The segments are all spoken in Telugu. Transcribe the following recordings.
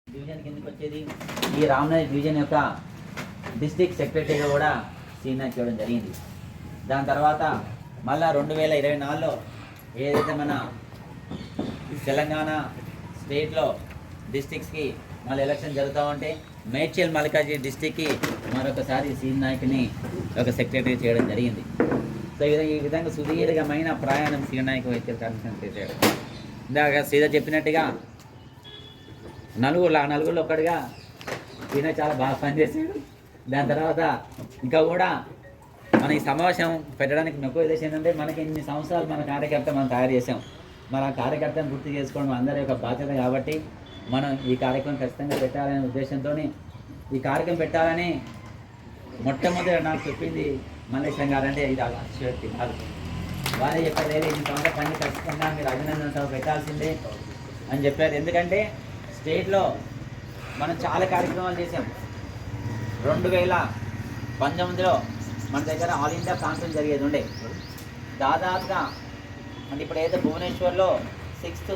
డివిజన్ కిందకి వచ్చేది. ఈ రామ్నగర్ డివిజన్ యొక్క డిస్ట్రిక్ట్ సెక్రటరీగా కూడా సీనియర్ చేయడం జరిగింది. దాని తర్వాత మళ్ళా 2024లో ఏదైతే మన తెలంగాణ స్టేట్లో డిస్ట్రిక్ట్స్కి మళ్ళీ ఎలక్షన్ జరుగుతూ ఉంటే మేడ్చల్ మల్కాజ్గిరి డిస్ట్రిక్ట్కి మరొకసారి సీనియర్ నాయకుని ఒక సెక్రటరీ చేయడం జరిగింది. సో ఈ విధంగా సుదీర్ఘమైన ప్రయాణం సీనియర్ నాయకు వైద్య కమిషన్ చేశాడు. ఇందాక సీదా చెప్పినట్టుగా నలుగురిలో ఒక్కడిగా ఈయన చాలా బాగా పనిచేసాడు. దాని తర్వాత ఇంకా కూడా మన ఈ సమావేశం పెట్టడానికి ఎక్కువ ఉద్దేశం ఏంటంటే మనకి ఇన్ని సంవత్సరాలు మన కార్యకర్త మనం తయారు చేసాం. మన కార్యకర్తను గుర్తు చేసుకోవడం అందరి యొక్క బాధ్యత కాబట్టి మనం ఈ కార్యక్రమం ఖచ్చితంగా పెట్టాలనే ఉద్దేశంతో ఈ కార్యక్రమం పెట్టాలని మొట్టమొదటి నాకు చెప్పింది మల్లేశం గారు. అంటే ఇది అతిశయోక్తి కాదు, వారే చెప్పారు లేదు ఈ సంవత్సరం పని ఖచ్చితంగా మీరు అభినందన సభ పెట్టాల్సిందే అని చెప్పారు. ఎందుకంటే స్టేట్లో మనం చాలా కార్యక్రమాలు చేసాం. 2019లో మన దగ్గర ఆల్ ఇండియా కాన్ఫరెన్స్ జరిగేది ఉండే. దాదాపుగా అంటే ఇప్పుడు ఏదైతే భువనేశ్వర్లో 6th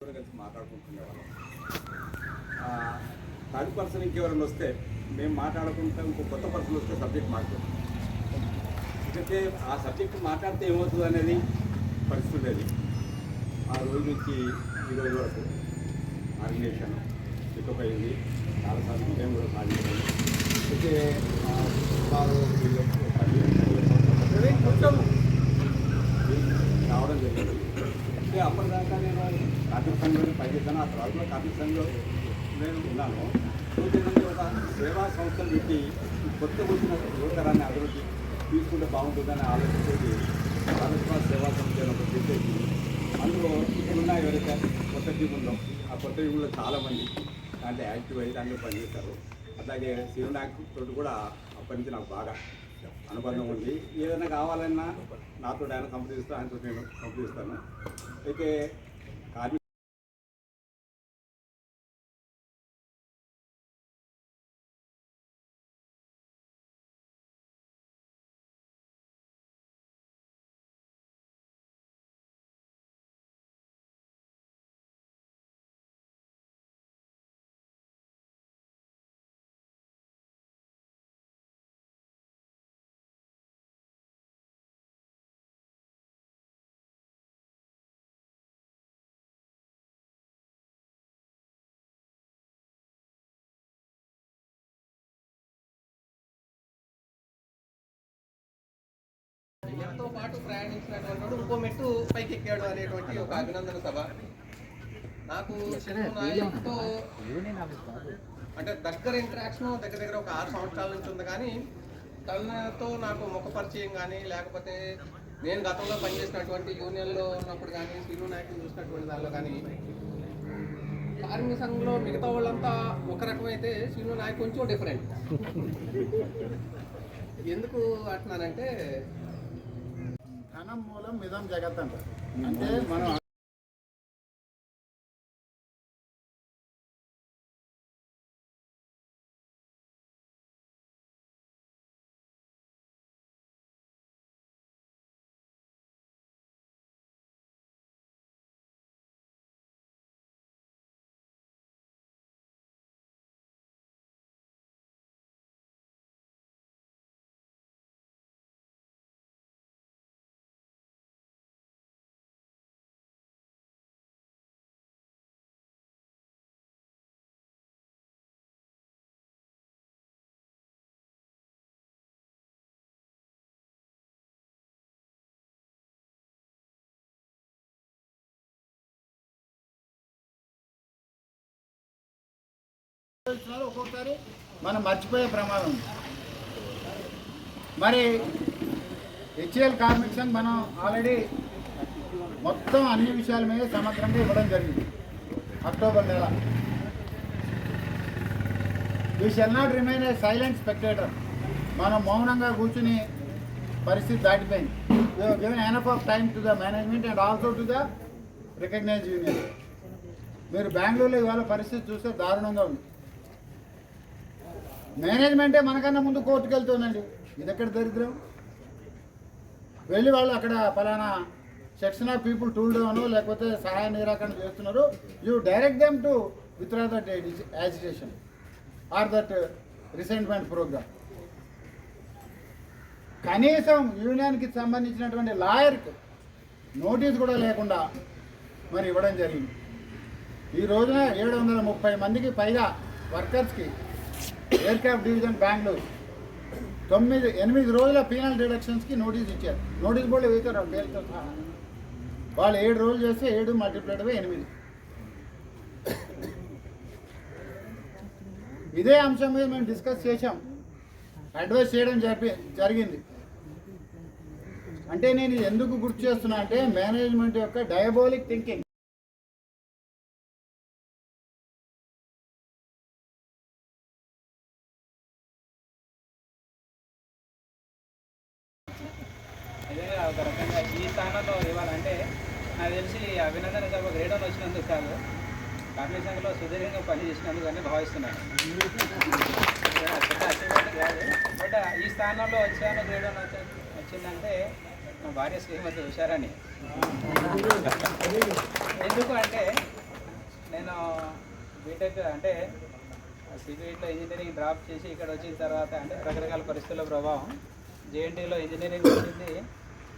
అందరూ కలిసి మాట్లాడుకుంటునేవాళ్ళం. థర్డ్ పర్సన్ ఇంకెవరైనా వస్తే మేము మాట్లాడుకుంటే ఇంకో కొత్త పర్సన్ వస్తే సబ్జెక్ట్ మాట్లాడుతాం. ఎందుకంటే ఆ సబ్జెక్ట్ మాట్లాడితే ఏమవుతుంది అనేది పరిస్థితి ఉండేది. ఆ రోజు నుంచి ఈ రోజు వరకు ఆర్గనైజేషన్ పికప్ అయింది. చాలాసార్లు మేము కూడా సాధించాము. అయితే వారు కొంచెం రావడం జరిగింది. అంటే అప్పటిదాకా నేను కార్మిక సంఘంలో పనిచేశాను. ఆ తర్వాత కార్మిక సంఘంలో నేను ఉన్నాను. ఏంటంటే ఒక సేవా సంస్థలు పెట్టి కొత్త వచ్చిన యువతరాన్ని అభివృద్ధి తీసుకుంటే బాగుంటుందని ఆలోచించేది రాజస్థాన్ సేవా సంస్థ ఒకటి పెట్టేసి అందులో ఇప్పుడున్న ఎవరైతే కొత్త టీముందో ఆ కొత్త టీంలో చాలామంది దాంట్లో యాక్టివ్ అయ్యి దాంట్లో పనిచేస్తారు. అలాగే శివనాయక్ తోటి కూడా అప్పటి నుంచి నాకు బాగా అనుబంధం ఉంది. ఏదైనా కావాలన్నా నాతో ఆయన సంప్రదిస్తూ ఆయనతో నేను సంప్రదిస్తాను. అయితే కార్మిక తో పాటు ప్రయాణించినటువంటి వాడు ఇంకో మెట్టు పైకి ఎక్కాడు అనేటువంటి ఒక అభినందన సభ. నాకు నాయకుడితో అంటే దగ్గర ఇంటరాక్షన్ దగ్గర ఒక 6 సంవత్సరాల నుంచి ఉంది. కానీ తనతో నాకు ముఖ పరిచయం కానీ లేకపోతే నేను గతంలో పనిచేసినటువంటి యూనియన్లో ఉన్నప్పుడు కానీ సీనియర్ నాయకులు చూసినటువంటి దానిలో కానీ కార్మిక సంఘంలో మిగతా వాళ్ళంతా ఒక రకమైతే సీనియర్ నాయకు కొంచెం డిఫరెంట్. ఎందుకు అంటున్నానంటే ధనం మూలం మిదం జగత్ అంటారు. అంటే మనం ఒక్కొక్కసారి మనం మర్చిపోయే ప్రమాదం ఉంది. మరి హెచ్ఏఎల్ కార్మిక సంఘ్ మనం ఆల్రెడీ మొత్తం అన్ని విషయాల మీద సమగ్రంగా ఇవ్వడం జరిగింది. అక్టోబర్ నెల we shall not remain a silent spectator. మనం మౌనంగా కూర్చుని పరిస్థితి దాటిపోయింది. Given enough of time to the management and also to the recognise union. మీరు బెంగళూరులో ఇవాళ పరిస్థితి చూస్తే దారుణంగా ఉంది. మేనేజ్మెంటే మనకన్నా ముందు కోర్టుకు వెళ్తుందండి. ఇది ఎక్కడ దరిద్రం? వెళ్ళి వాళ్ళు అక్కడ ఫలానా section of people tool down లేకపోతే సహాయ నిరాకరణ చేస్తున్నారు. You direct them to withdraw that agitation or that resentment programme. కనీసం యూనియన్కి సంబంధించినటువంటి లాయర్కి నోటీస్ కూడా లేకుండా మరి ఇవ్వడం జరిగింది. ఈ రోజున 730 మందికి పైగా వర్కర్స్కి ఎయిర్క్రాఫ్ట్ డివిజన్ బెంగళూరు 8 రోజుల పీనల్ డిడక్షన్స్కి నోటీస్ ఇచ్చారు. నోటీస్ బోర్డు వేస్తారు పేరుతో సహా. వాళ్ళు 7 రోజులు చేస్తే 7 మల్టిప్లైడ్ బై 8. ఇదే అంశం మీద మేము డిస్కస్ చేశాం, అడ్వైస్ చేయడం జరిగింది. అంటే నేను ఎందుకు గుర్తు చేస్తున్నా అంటే మేనేజ్మెంట్ యొక్క డయాబోలిక్ థింకింగ్. ఒక రకంగా ఈ స్థానంలో ఇవ్వాలంటే నాకు తెలిసి అభినందన సభ గ్రేడ్ 1 వచ్చినందుకు కాదు, కార్మిక సంఘంలో సుదీర్ఘంగా పనిచేసినందుకు అని భావిస్తున్నాను. పెద్ద అచీవ్మెంట్ కాదు, బట్ ఈ స్థానంలో వచ్చాను గ్రేడ్ 1 వచ్చిందంటే మా భార్య శ్రీమతి హుషారని. ఎందుకు అంటే నేను బీటెక్ అంటే సిబిఐలో ఇంజనీరింగ్ డ్రాప్ చేసి ఇక్కడ వచ్చిన తర్వాత అంటే రకరకాల పరిస్థితుల ప్రభావం జేఎన్టీలో ఇంజనీరింగ్ వచ్చింది.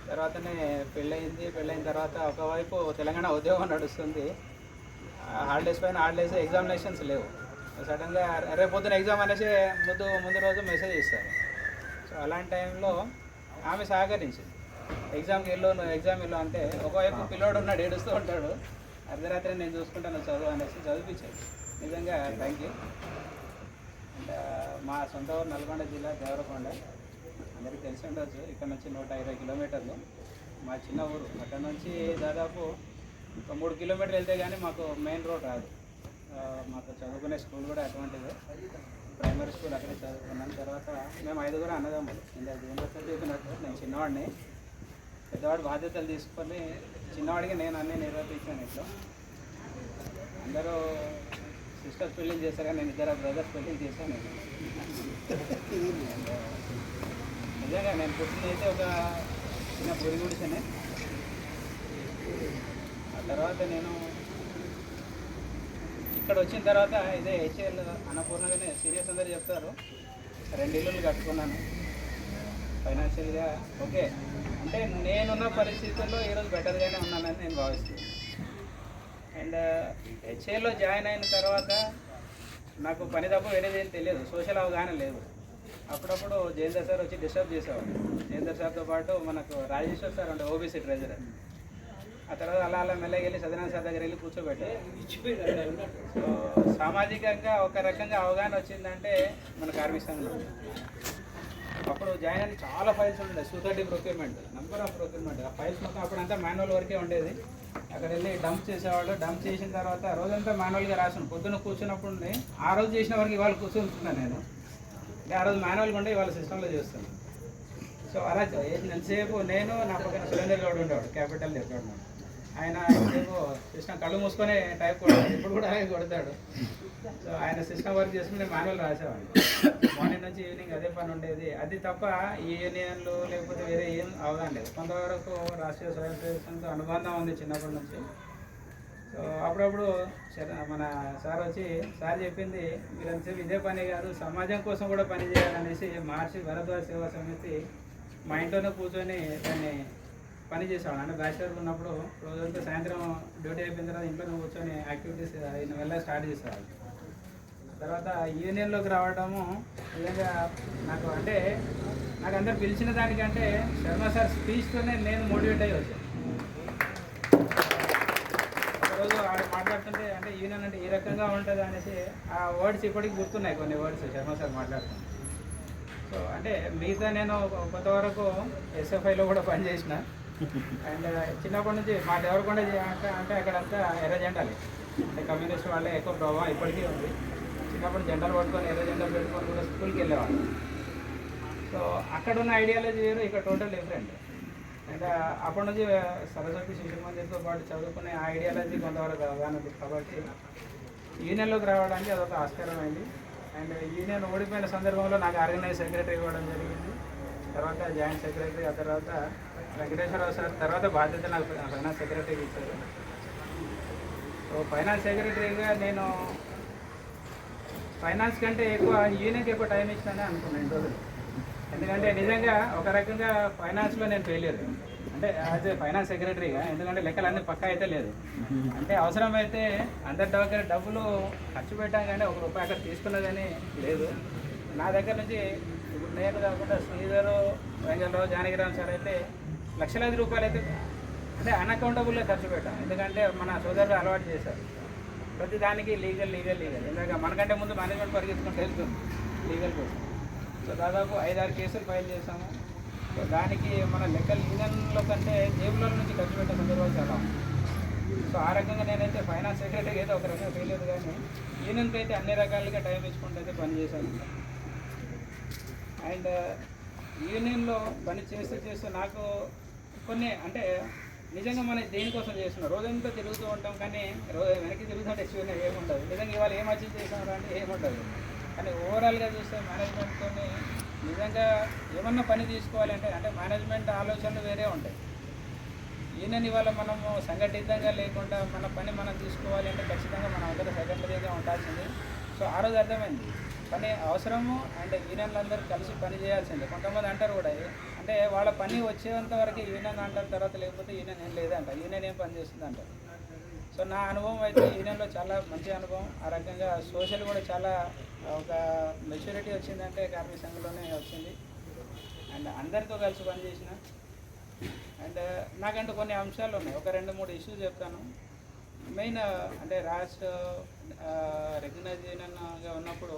తర్వాతనే పెళ్ళైన తర్వాత ఒకవైపు తెలంగాణ ఉద్యోగం నడుస్తుంది. హాలిడేస్ ఎగ్జామినేషన్స్ లేవు. సడన్గా రేపు పొద్దున ఎగ్జామ్ అనేసి ముందు రోజు మెసేజ్ ఇస్తారు. సో అలాంటి టైంలో ఆమె సహకరించింది. ఎగ్జామ్కి వెళ్ళు అంటే ఒకవైపు పిల్లోడు ఉన్నాడు, ఏడుస్తూ ఉంటాడు. అర్ధరాత్రి నేను చూసుకుంటాను చదువు అనేసి చదివించాడు. నిజంగా థ్యాంక్ యూ. అండ్ మా సొంత ఊరు నల్గొండ జిల్లా దేవరకొండ, అందరికీ తెలిసి ఉండొచ్చు. ఇక్కడ నుంచి 120 కిలోమీటర్లు మా చిన్న ఊరు. అక్కడ నుంచి దాదాపు ఒక 3 కిలోమీటర్లు వెళ్తే కానీ మాకు మెయిన్ రోడ్ రాదు. మాకు చదువుకునే స్కూల్ కూడా అటువంటిది, ప్రైమరీ స్కూల్ అక్కడే చదువుకున్నాను. తర్వాత మేము 5 అన్నదమ్ములు. ఇందాక జీవనసారి చెప్పినట్టు నేను చిన్నవాడిని, పెద్దవాడు బాధ్యతలు తీసుకొని చిన్నవాడికి నేను అన్నీ నిర్వర్తించాను. ఇంట్లో అందరూ సిస్టర్స్ పెళ్ళింగ్ చేశారు కానీ నేను 2 బ్రదర్స్ పెళ్ళింగ్ చేశాను. నిజంగా నేను పుట్టినైతే ఒక చిన్న పూరి గుడిసెనే. ఆ తర్వాత నేను ఇక్కడ వచ్చిన తర్వాత ఇదే హెచ్ఏఎల్ అన్నపూర్ణగానే సీరియస్ అందరూ చెప్తారు, 2 ఇల్లులు కట్టుకున్నాను. ఫైనాన్షియల్గా ఓకే అంటే నేనున్న పరిస్థితుల్లో ఈరోజు బెటర్గానే ఉన్నానని నేను భావిస్తున్నాను. అండ్ హెచ్ఏఎల్లో జాయిన్ అయిన తర్వాత నాకు పని తప్ప వేరేది ఏం తెలియదు, సోషల్ అవగాహన లేదు. అప్పుడప్పుడు జయేందర్ సార్ వచ్చి డిస్టర్బ్ చేసేవాడు. జయేందర్ సార్తో పాటు మనకు రాజేశ్వర్ సార్ అంటే ఓబీసీ ట్రెజరర్. ఆ తర్వాత అలా మెల్లగా వెళ్ళి సత్యనారాయణ సార్ దగ్గర వెళ్ళి కూర్చోబెట్టారు. సో సామాజికంగా ఒక రకంగా అవగాహన వచ్చిందంటే మన కార్మిక సంఘంలో. అప్పుడు జాయిన్ అని చాలా ఫైల్స్ ఉండే, 230 ప్రొక్యూర్మెంట్, నెంబర్ ఆఫ్ ప్రొక్యూర్మెంట్. ఆ ఫైల్స్ మొత్తం అప్పుడంతా మాన్యువల్ వరకే ఉండేది. అక్కడ వెళ్ళి డంప్ చేసేవాళ్ళు. డంప్ చేసిన తర్వాత రోజంతా మాన్యువల్గా రాసాను. పొద్దున్న కూర్చున్నప్పుడు ఆ రోజు చేసిన వరకు ఇవాళ కూర్చుంటున్నాను నేను. అంటే ఆ రోజు మాన్యువల్గా ఉంటే ఇవాళ సిస్టంలో చేస్తాను. సో అలా ఎంతసేపు నేను నా పక్కన సురేందర్ గౌడ్ ఉండేవాడు, క్యాపిటల్ చెప్పాడు. ఆయన ఎంతసేపు సిస్టమ్ కళ్ళు మూసుకొని టైప్ కొడతాడు, ఇప్పుడు కూడా అలాగే కొడతాడు. సో ఆయన సిస్టమ్ వర్క్ చేసుకుని నేను మాన్యువల్ రాసేవాడిని. మార్నింగ్ నుంచి ఈవినింగ్ అదే పని ఉండేది. అది తప్ప ఈ యూనియన్లు లేకపోతే వేరే ఏం అవగాహన లేదు. కొంతవరకు రాష్ట్రీయ స్వయం సేవక సంఘంతో అనుబంధం ఉంది చిన్నప్పటి నుంచి. సో అప్పుడప్పుడు మన సార్ వచ్చి సార్ చెప్పింది, మీరు అంతసేపు ఇదే పని కాదు సమాజం కోసం కూడా పని చేయాలనేసి మార్చి భరద్వాజ సేవా సమితి మా ఇంట్లోనే కూర్చొని దాన్ని పని చేసేవాడు. అంటే బ్యాచిలర్ ఉన్నప్పుడు రోజంతా సాయంత్రం డ్యూటీ అయిపోయిన తర్వాత ఇంట్లోనే కూర్చొని యాక్టివిటీస్ వెళ్ళ స్టార్ట్ చేసేవాడు. తర్వాత యూనియన్లోకి రావడము నిజంగా నాకు అంటే నాకు అందరు పిలిచిన దానికంటే శర్మ సార్ స్పీచ్తోనే నేను మోటివేట్ అయ్యి వచ్చాను. ఒకరోజు ఆడ మాట్లాడుతుంటే అంటే యూనియన్ అంటే ఈ రకంగా ఉంటుంది అనేసి ఆ వర్డ్స్ ఇప్పటికి గుర్తున్నాయి, కొన్ని వర్డ్స్ శర్మ సార్ మాట్లాడుతున్నాను. సో అంటే మిగతా నేను కొంతవరకు ఎస్ఎఫ్ఐలో కూడా పనిచేసిన. అండ్ చిన్నప్పటి నుంచి మా దేవరకొండ అంటే అక్కడంతా ఎర్ర జెండాలి, అంటే కమ్యూనిస్ట్ వాళ్ళే ఎక్కువ ప్రభావం ఇప్పటికీ ఉంది. చిన్నప్పుడు జెండాలు పట్టుకొని ఎర్ర జెండాలు పెట్టుకొని కూడా స్కూల్కి వెళ్ళేవాళ్ళు. సో అక్కడ ఉన్న ఐడియాలజీ వేరు, ఇక్కడ టోటల్ డిఫరెంట్. అండ్ అప్పటి నుంచి సరస్వతి శిశు మందిర్తో పాటు చదువుకునే ఆ ఐడియాలజీ కొంతవరకు అవగాహన ఉంది. కాబట్టి యూనియన్లోకి రావడానికి అదొక ఆస్కారమైంది. అండ్ యూనియన్ ఓడిపోయిన సందర్భంలో నాకు ఆర్గనైజ్ సెక్రటరీ ఇవ్వడం జరిగింది. తర్వాత జాయింట్ సెక్రటరీ, ఆ తర్వాత వెంకటేశ్వరరావు సార్ తర్వాత బాధ్యత నాకు ఫైనాన్స్ సెక్రటరీకి ఇచ్చారు. సో ఫైనాన్స్ సెక్రటరీగా నేను ఫైనాన్స్ కంటే ఎక్కువ యూనియన్కి ఎక్కువ టైం ఇచ్చానని అనుకున్నాను ఈ రోజులు. ఎందుకంటే నిజంగా ఒక రకంగా ఫైనాన్స్లో నేను ఫెయిల్యూర్, అంటే యాజ్ ఏ ఫైనాన్స్ సెక్రటరీగా. ఎందుకంటే లెక్కలన్నీ పక్కా అయితే లేదు. అంటే అవసరమైతే అందరి దగ్గర డబ్బులు ఖర్చు పెట్టాం కానీ ₹1 అక్కడ తీసుకున్నదని లేదు. నా దగ్గర నుంచి ఇప్పుడు నేను కాకుండా శ్రీధరు, వెంకటరావు, జానకిరామ్ సార్ అయితే లక్షలాది రూపాయలు అయితే అంటే అన్అకౌంటబుల్గా ఖర్చు పెట్టాం. ఎందుకంటే మన సోదరులు అలవాటు చేశారు ప్రతి దానికి లీగల్. ఎందుకంటే మనకంటే ముందు మేనేజ్మెంట్ పరిగెత్తుకుంటూ వెళ్తుంది లీగల్ కోసం. సో దాదాపు 5-6 కేసులు ఫైల్ చేసాము. సో దానికి మన లెక్కలు యూనియన్లో కంటే జేబుల నుంచి ఖర్చు పెట్టే సందర్భాలు చాలా. సో ఆ రకంగా నేనైతే ఫైనాన్స్ సెక్రటరీకి అయితే ఒక రకంగా ఫెయిల్, కానీ యూనియన్కి అయితే అన్ని రకాలుగా టైం ఇచ్చుకుంటూ అయితే పనిచేశాను. అండ్ యూనియన్లో పని చేస్తూ నాకు కొన్ని అంటే నిజంగా మనం దేనికోసం చేస్తున్నాం, రోజంతా తిరుగుతూ ఉంటాం కానీ వెనక్కి తిరుగుతుంటే ఎక్స్పీరియన్స్ ఏముండదు. నిజంగా ఇవాళ ఏం అచీవ్ చేసినారు అంటే ఏముండదు. కానీ ఓవరాల్గా చూస్తే మేనేజ్మెంట్తో నిజంగా ఏమన్నా పని తీసుకోవాలంటే అంటే మేనేజ్మెంట్ ఆలోచనలు వేరే ఉంటాయి. యూనియన్ ఇవాళ మనము సంఘటితంగా లేకుండా మన పని మనం తీసుకోవాలి అంటే ఖచ్చితంగా మనం అందరూ సంఘటితంగా ఉండాల్సింది. సో ఆ రోజు అర్థమైంది పని అవసరము అండ్ యూనియన్లు అందరూ కలిసి పని చేయాల్సిందే. కొంతమంది అంటారు కూడా అంటే వాళ్ళ పని వచ్చేంత వరకు యూనియన్ అంటారు, తర్వాత లేకపోతే యూనియన్ ఏం లేదంట, యూనియన్ ఏం పని చేస్తుంది అంటారు. సో నా అనుభవం అయితే యూనియన్లో చాలా మంచి అనుభవం. ఆ రకంగా సోషల్ కూడా చాలా ఒక మెచ్యూరిటీ వచ్చిందంటే కార్మిక సంఘంలోనే వచ్చింది. అండ్ అందరితో కలిసి పనిచేసిన అండ్ నాకంటూ కొన్ని అంశాలు ఉన్నాయి. ఒక 2-3 ఇష్యూస్ చెప్తాను. మెయిన్ అంటే రాష్ట్ర రికగ్నైజ్ యూనియన్గా ఉన్నప్పుడు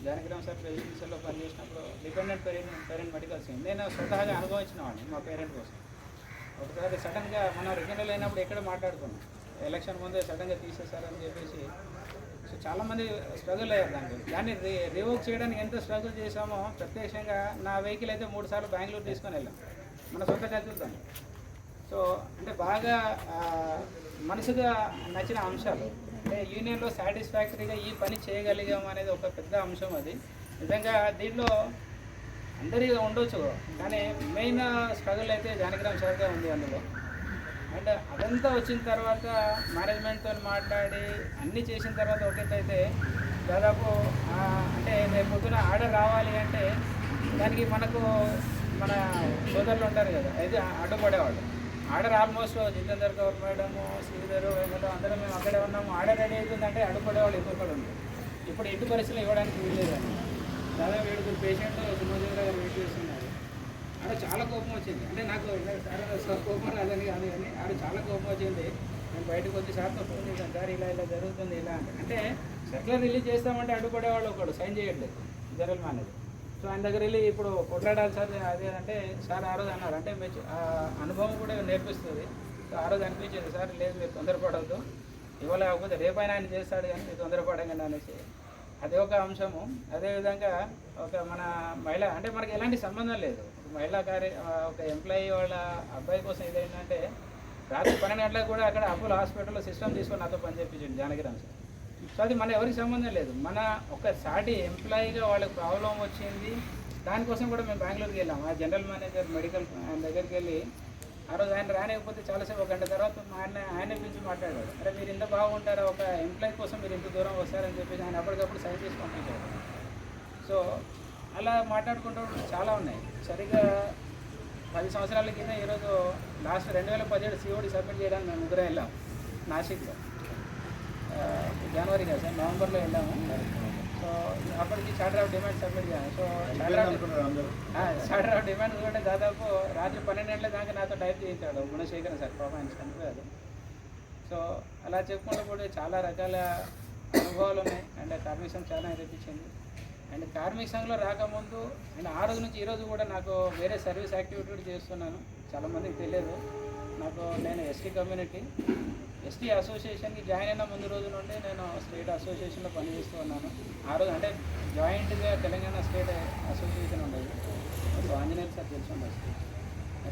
జానకిరామ్ సార్ ప్రెసిడెన్సీలో పనిచేసినప్పుడు డిపెండెంట్ పేరెంట్ మెడికల్ స్కీమ్ నేను స్వతహాగా అనుభవించిన వాడిని మా పేరెంట్ కోసం. ఒకసారి సడన్గా మనం రికగ్నైజ్ అయినప్పుడు ఎక్కడ మాట్లాడుకున్నాం, ఎలక్షన్ ముందే సడన్గా తీసేశారని చెప్పేసి. సో చాలామంది స్ట్రగుల్ అయ్యారు దాన్ని రివోక్ చేయడానికి ఎంత స్ట్రగుల్ చేసామో ప్రత్యక్షంగా నా వెహికల్ అయితే 3 సార్లు బెంగళూరు తీసుకొని వెళ్ళాం మన సొంత ఖర్చులతో. సో అంటే బాగా మనసుగా నచ్చిన అంశాలు అంటే యూనియన్లో సాటిస్ఫాక్టరీగా ఈ పని చేయగలిగాం అనేది ఒక పెద్ద అంశం. అది నిజంగా దీంట్లో అందరిగా ఉండొచ్చు, కానీ మెయిన్ స్ట్రగుల్ అయితే జానకిరామ్ సార్గా ఉంది అందులో. అండ్ అదంతా వచ్చిన తర్వాత మేనేజ్మెంట్తో మాట్లాడి అన్నీ చేసిన తర్వాత ఒకటైతే దాదాపు అంటే రేపు పొద్దున ఆర్డర్ రావాలి అంటే దానికి మనకు మన సోదరులు ఉంటారు కదా, అయితే అడ్డుపడేవాళ్ళు. Order almost Jitender Gaur madam, Sridhar, Venkata అందరం మేము అక్కడే ఉన్నాము. ఆర్డర్ రెడీ అవుతుందంటే అడ్డుపడేవాళ్ళు ఎక్కువ ఉంది. ఇప్పుడు ఎటు పరిస్థితులు ఇవ్వడానికి వీల్లేదండి. దాదాపు 7 పేషెంట్ సుమోదీంద్ర గారు వెయిట్ చేస్తున్నారు. ఆడ చాలా కోపం వచ్చింది. అంటే నాకు కోపం రాదని కాదు, కానీ ఆడ చాలా కోపం వచ్చింది. నేను బయటకు వచ్చి సార్తో ఫోన్ చేశాను, సార్ ఇలా ఇలా జరుగుతుంది ఇలా అంటే సర్క్యులర్ రిలీజ్ చేస్తామంటే అడ్డుపడేవాళ్ళు ఒకడు సైన్ చేయట్లేదు జనరల్ మేనేజర్. సో ఆయన దగ్గర వెళ్ళి ఇప్పుడు కొట్లాడాలి సార్ అదే అంటే సార్ ఆ రోజు అన్నారు అంటే అనుభవం కూడా నేర్పిస్తుంది. సో ఆ రోజు అనిపించింది సార్ లేదు మీరు తొందరపడవద్దు, ఇవాళ కాకపోతే రేపైనా ఆయన చేస్తాడు కానీ మీరు తొందరపడకండి అనేసి. అదే ఒక అంశము. అదేవిధంగా ఒక మన మహిళ అంటే మనకి ఎలాంటి సంబంధం లేదు, మహిళా ఒక ఎంప్లాయీ వాళ్ళ అబ్బాయి కోసం ఇదేంటంటే రాత్రి 12 గంటలకు కూడా అక్కడ అపోలో హాస్పిటల్లో సిస్టమ్ తీసుకొని నాతో పని చేయించండి జానకిరామ్ సార్. సో అది మన ఎవరికి సంబంధం లేదు, మన ఒక సాటి ఎంప్లాయీగా వాళ్ళకి ప్రాబ్లం వచ్చింది, దానికోసం కూడా మేము బెంగళూరుకి వెళ్ళాము. ఆ జనరల్ మేనేజర్ మెడికల్ ఆయన దగ్గరికి వెళ్ళి ఆ రోజు ఆయన రానికపోతే చాలాసేపు 1 గంట తర్వాత ఆయన పిలిచి మాట్లాడాడు, అరే మీరు ఇంత బాగుంటారా, ఒక ఎంప్లాయీ కోసం మీరు ఇంత దూరం వస్తారని చెప్పేసి ఆయన అప్పటికప్పుడు సైన్ చేసి పంపించారు. సో అలా మాట్లాడుకుంటూ చాలా ఉన్నాయి. సరిగ్గా 10 సంవత్సరాల కింద ఈరోజు లాస్ట్ 2017 COD సబ్మిట్ చేయడానికి మేము ముగ్గురం వెళ్ళాం నాసిక్లో. జనవరి కదా సార్, నవంబర్లో వెళ్ళాము. సో అప్పటికి చార్టర్ ఆఫ్ డిమాండ్ సబ్మిట్ చేయాలి. సో చార్టర్ ఆఫ్ డిమాండ్ కూడా దాదాపు రాత్రి 12 గంటల దాకా నాతో టైప్ చేయించాడు గుణశేఖర్ సార్, పాపం ఆయన చనిపోయారు. సో అలా చెప్పుకుంటూ కూడా చాలా రకాల అనుభవాలు ఉన్నాయి. అండ్ కార్మిక సంఘం చాలా తెప్పించింది. అండ్ కార్మిక సంఘంలో రాకముందు అండ్ ఆ రోజు నుంచి ఈరోజు కూడా నాకు వేరే సర్వీస్ యాక్టివిటీ చేస్తున్నాను. చాలామందికి తెలియదు, నేను ఎస్టీ కమ్యూనిటీ ఎస్టీ అసోసియేషన్కి జాయిన్ అయిన ముందు రోజు నుండి నేను స్టేట్ అసోసియేషన్లో పనిచేస్తూ ఉన్నాను. ఆ రోజు అంటే జాయింట్గా తెలంగాణ స్టేట్ అసోసియేషన్ ఉండేది. సో ఆంజనేయులు సార్ తెలిసి ఉండదు,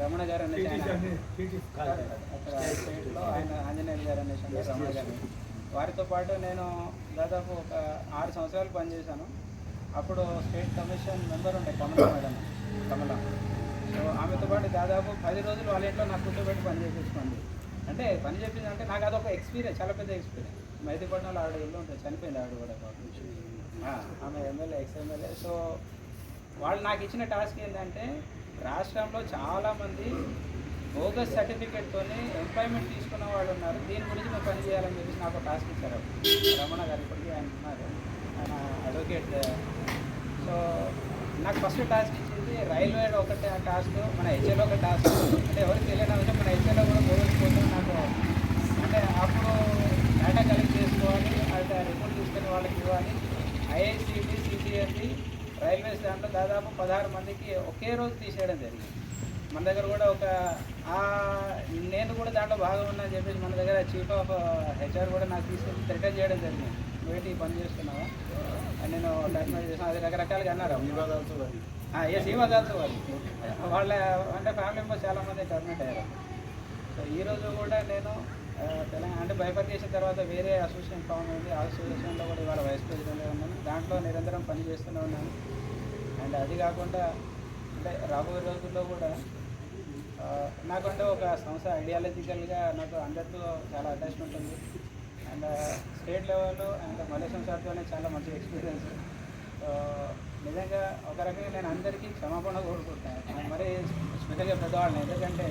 రమణ గారు అనేసి స్టేట్లో ఆయన ఆంజనేయులు గారు అనేసి అంటే రమణ గారు. వారితో పాటు నేను దాదాపు ఒక 6 సంవత్సరాలు పనిచేశాను. అప్పుడు స్టేట్ కమిషన్ మెంబర్ ఉండే కమల మేడం, కమల. సో ఆమెతో పాటు దాదాపు 10 రోజులు వాళ్ళ ఇంట్లో నాకు కూర్చోబెట్టి పని చేయించుకోండి. అంటే పని చెప్పింది అంటే నాకు అదొక ఎక్స్పీరియన్స్, చాలా పెద్ద ఎక్స్పీరియన్స్. మైదీపట్నంలో ఆవిడ ఇల్లు ఉంటుంది, చనిపోయింది ఆవిడ కూడా, ఆమె ఎమ్మెల్యే ఎక్స్-ఎమ్మెల్యే. సో వాళ్ళు నాకు ఇచ్చిన టాస్క్ ఏంటంటే రాష్ట్రంలో చాలామంది బోగస్ సర్టిఫికేట్తో ఎంప్లాయ్మెంట్ తీసుకున్న వాళ్ళు ఉన్నారు, దీని గురించి మేము పని చేయాలని చెప్పేసి నాకు టాస్క్ ఇచ్చారు. రమణ గారు ఇప్పటికీ ఆయన ఉన్నారు, ఆయన అడ్వకేట్. సో నాకు ఫస్ట్ టాస్క్ ఇచ్చింది రైల్వే ఒకటి టాస్క్, మన హెచ్ఏలో ఒక టాస్క్. అంటే ఎవరికి తెలియని విషయం మన హెచ్ఏలో కూడా బోగస్ నాకు అంటే అప్పుడు డేటా కలెక్ట్ చేసుకోవాలి, అది రిపోర్ట్ తీసుకుని వాళ్ళకి ఇవ్వాలి. ఐఐసిటి, సిసిఎస్సి, రైల్వేస్ దాంట్లో దాదాపు 16 మందికి ఒకే రోజు తీసేయడం జరిగింది. మన దగ్గర కూడా నేను కూడా దాంట్లో భాగం ఉన్నా అని చెప్పేసి మన దగ్గర చీఫ్ ఆఫ్ హెచ్ఆర్ కూడా నాకు తీసుకెళ్ళి రిటర్న్ చేయడం జరిగింది. నువ్వేంటి పని చేస్తున్నావా అని నేను టర్మినేట్ చేసాను. అది రకరకాలుగా అన్నారు. ఎస్, ఈ వదాల్సి వాళ్ళ అంటే ఫ్యామిలీ మెంబర్స్ చాలామంది టర్మినేట్ అయ్యారు. సో ఈరోజు కూడా నేను తెలంగాణ అంటే బైఫర్కేషన్ తర్వాత వేరే అసోసియేషన్ ఫామ్ అయింది. ఆ అసోసియేషన్లో కూడా ఇవాళ వైస్ ప్రెసిడెంట్గా ఉన్నాను. దాంట్లో నిరంతరం పని చేస్తూనే ఉన్నాను. అండ్ అది కాకుండా అంటే రాబోయే రోజుల్లో కూడా నాకంటే ఒక సంస్థ ఐడియాలజికల్గా నాకు అందరితో చాలా అటాచ్మెంట్ ఉంది. అండ్ స్టేట్ లెవెల్లో అండ్ మలేషియన్ సార్తోనే చాలా మంచి ఎక్స్పీరియన్స్. నిజంగా ఒక రకంగా నేను అందరికీ క్షమాపణ కోరుకుంటాను, మరి స్పెషల్గా పెద్దవాళ్ళని. ఎందుకంటే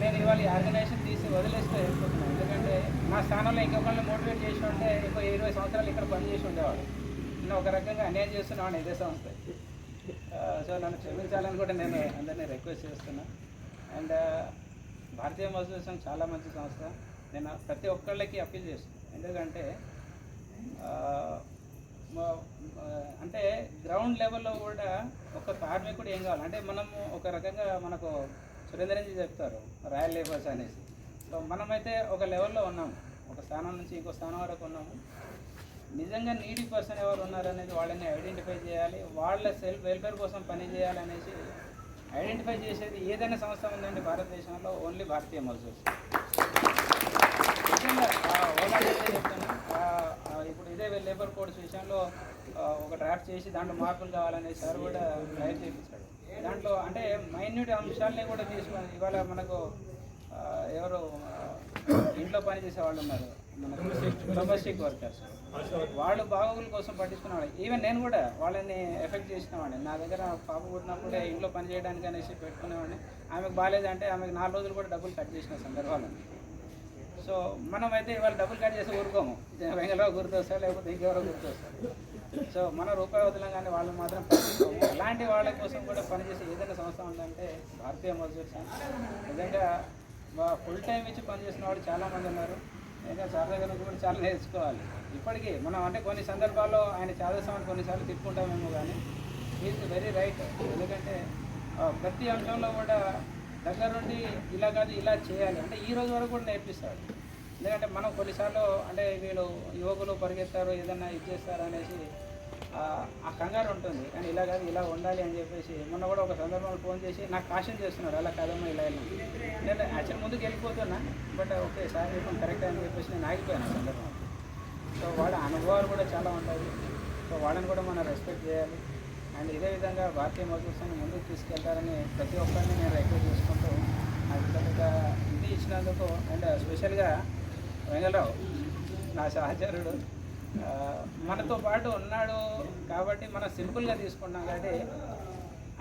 నేను ఇవాళ ఈ ఆర్గనైజేషన్ తీసి వదిలేస్తే వెళ్ళిపోతున్నాను. ఎందుకంటే మా స్థానంలో ఇంకొకరిని మోటివేట్ చేసి ఉంటే ఇంకో 20 సంవత్సరాలు ఇక్కడ పనిచేసి ఉండేవాడు. నేను ఒక రకంగా అన్యాయం చేస్తున్నాను ఇదే సంస్థ. సో నన్ను క్షమించాలని కూడా నేను అందరినీ రిక్వెస్ట్ చేస్తున్నా. అండ్ భారతీయ మజ్దూర్ సంఘ్ చాలా మంచి సంస్థ. నేను ప్రతి ఒక్కళ్ళకి అప్పీల్ చేస్తున్నాను. ఎందుకంటే అంటే గ్రౌండ్ లెవెల్లో కూడా ఒక కార్మికుడు ఏం కావాలి అంటే మనము ఒక రకంగా మనకు సురేంద్రజీ చెప్తారు రాయల్ లేబర్స్ అనేసి. సో మనమైతే ఒక లెవెల్లో ఉన్నాము, ఒక స్థానం నుంచి ఇంకో స్థానం వరకు ఉన్నాము. నిజంగా నీడీ పర్సన్ ఎవరు ఉన్నారనేది వాళ్ళని ఐడెంటిఫై చేయాలి, వాళ్ళ సెల్ఫ్ వెల్ఫేర్ కోసం పని చేయాలనేసి ఐడెంటిఫై చేసేది ఏదైనా సంస్థ ఉందండి భారతదేశంలో, ఓన్లీ భారతీయ మజ్దూర్స్. నిజంగా ఓలా చెప్తున్నా, ఇప్పుడు ఇదే లేబర్ కోడ్స్ విషయంలో ఒక డ్రాఫ్ట్ చేసి దాంట్లో మార్పులు కావాలనేసి సార్ కూడా ట్రై చేయించాడు. దాంట్లో అంటే మైన్యూట్ అంశాలని కూడా తీసుకొని ఇవాళ మనకు ఎవరు ఇంట్లో పనిచేసే వాళ్ళు ఉన్నారు, మనకు డొమెస్టిక్ వర్కర్స్, వాళ్ళు బాగోగుల కోసం పట్టించుకునేవాళ్ళు. ఈవెన్ నేను కూడా వాళ్ళని ఎఫెక్ట్ చేసినవాడిని. నా దగ్గర పాప పుట్టినప్పుడే ఇంట్లో పని చేయడానికి అనేసి పెట్టుకునేవాడిని. ఆమెకు బాగాలేదంటే ఆమెకు 4 రోజులు కూడా డబ్బులు కట్ చేసిన సందర్భాలు. సో మనమైతే ఇవాళ డబ్బులు కట్ చేసి ఊరుకోము, వెంగళరావు గుర్తొస్తారు లేకపోతే ఇంకెవరో గుర్తొస్తారు. సో మన రూపాయి వదలం కానీ వాళ్ళు మాత్రం పనిచేసుకోము. అలాంటి వాళ్ళ కోసం కూడా పనిచేసే ఏదైనా సంస్థ ఉందంటే భారతీయ మజ్దూర్ సంఘ్. నిజంగా ఫుల్ టైం ఇచ్చి పనిచేసిన వాళ్ళు చాలామంది ఉన్నారు. ఇంకా సార్ దగ్గర కూడా చాలా నేర్చుకోవాలి. ఇప్పటికీ మనం అంటే కొన్ని సందర్భాల్లో ఆయన చాదస్తామని కొన్నిసార్లు తిట్టుకుంటామేమో, కానీ ఈజ్ వెరీ రైట్. ఎందుకంటే ప్రతి అంశంలో కూడా దగ్గరుండి ఇలా కాదు ఇలా చేయాలి అంటే ఈ రోజు వరకు కూడా నేర్పిస్తాడు. ఎందుకంటే మనం కొన్నిసార్లు అంటే వీళ్ళు యువకులు పరిగెత్తారు ఏదన్నా ఇచ్చేస్తారు అనేసి ఆ కంగారు ఉంటుంది, కానీ ఇలా కాదు ఇలా ఉండాలి అని చెప్పేసి మొన్న కూడా ఒక సందర్భంలో ఫోన్ చేసి నాకు కాషన్ చేస్తున్నారు, అలా కాదమ్మా ఇలా వెళ్ళాను. నేను యాక్చువల్ ముందుకు వెళ్ళిపోతున్నా, బట్ ఓకే సార్ ఇప్పుడు కరెక్ట్ అని చెప్పేసి నేను ఆగిపోయాను ఆ సందర్భంలో. సో వాళ్ళ అనుభవాలు కూడా చాలా ఉంటాయి. సో వాళ్ళని కూడా మనం రెస్పెక్ట్ చేయాలి. అండ్ ఇదే విధంగా భారతీయ మజ్దూర్ సంఘ్ ముందుకు తీసుకెళ్తారని ప్రతి ఒక్కరిని నేను రిక్వెస్ట్ చేసుకుంటూ ఆ విధంగా ఇది ఇచ్చినందుకు. అండ్ స్పెషల్గా వెంగళరావు నా సహచరుడు మనతో పాటు ఉన్నాడు కాబట్టి మనం సింపుల్గా తీసుకున్నాం. కాబట్టి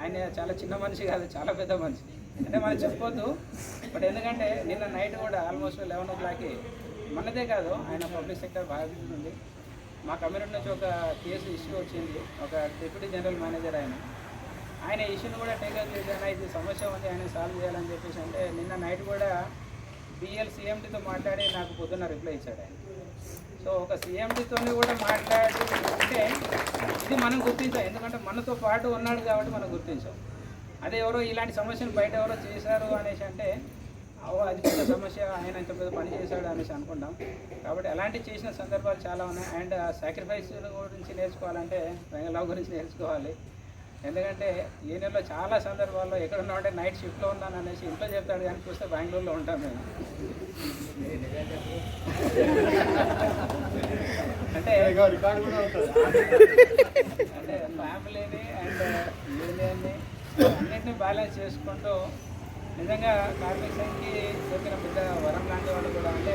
ఆయన చాలా చిన్న మనిషి కాదు, చాలా పెద్ద మనిషి అంటే మనం చెప్పొద్దు. బట్ ఎందుకంటే నిన్న నైట్ కూడా ఆల్మోస్ట్ 11 o'clockకి మనదే కాదు ఆయన పబ్లిక్ సెక్టర్ బాధ్యత ఉంది. మా కమ్యూనిటీ నుంచి ఒక కేసు ఇష్యూ వచ్చింది, ఒక డిప్యూటీ జనరల్ మేనేజర్ ఆయన ఇష్యూని కూడా టేకప్ చేశాను. ఇది సమస్య ఉంది, ఆయన సాల్వ్ చేయాలని చెప్పేసి అంటే నిన్న నైట్ కూడా బిఎల్ సిఎండితో మాట్లాడి నాకు పొద్దున్న రిప్లై ఇచ్చాడు ఆయన. సో ఒక సిఎండితో కూడా మాట్లాడి అంటే ఇది మనం గుర్తించాం, ఎందుకంటే మనతో పాటు ఉన్నాడు కాబట్టి మనం గుర్తించాం. అదే ఎవరో ఇలాంటి సమస్యలు బయట ఎవరో చేశారు అనేసి అంటే అది పెద్ద సమస్య, ఆయన ఇంత పెద్ద పని చేశాడు అనేసి అనుకుంటాం. కాబట్టి అలాంటివి చేసిన సందర్భాలు చాలా ఉన్నాయి. అండ్ ఆ సాక్రిఫైస్ గురించి నేర్చుకోవాలంటే వెంగళరావు గురించి నేర్చుకోవాలి. ఎందుకంటే ఈ నెలలో చాలా సందర్భాల్లో ఎక్కడ ఉన్నామంటే నైట్ షిఫ్ట్లో ఉన్నాను అనేసి ఇంట్లో చెప్తాడు, కానీ చూస్తే బెంగళూరులో ఉంటాం మేము. అంటే అంటే ఫ్యామిలీని అండ్ యూనియన్ని అన్నింటినీ బ్యాలెన్స్ చేసుకుంటూ నిజంగా కార్మిక సంఘకి దొరికిన పెద్ద వరం లాంటి వాళ్ళు కూడా అంటే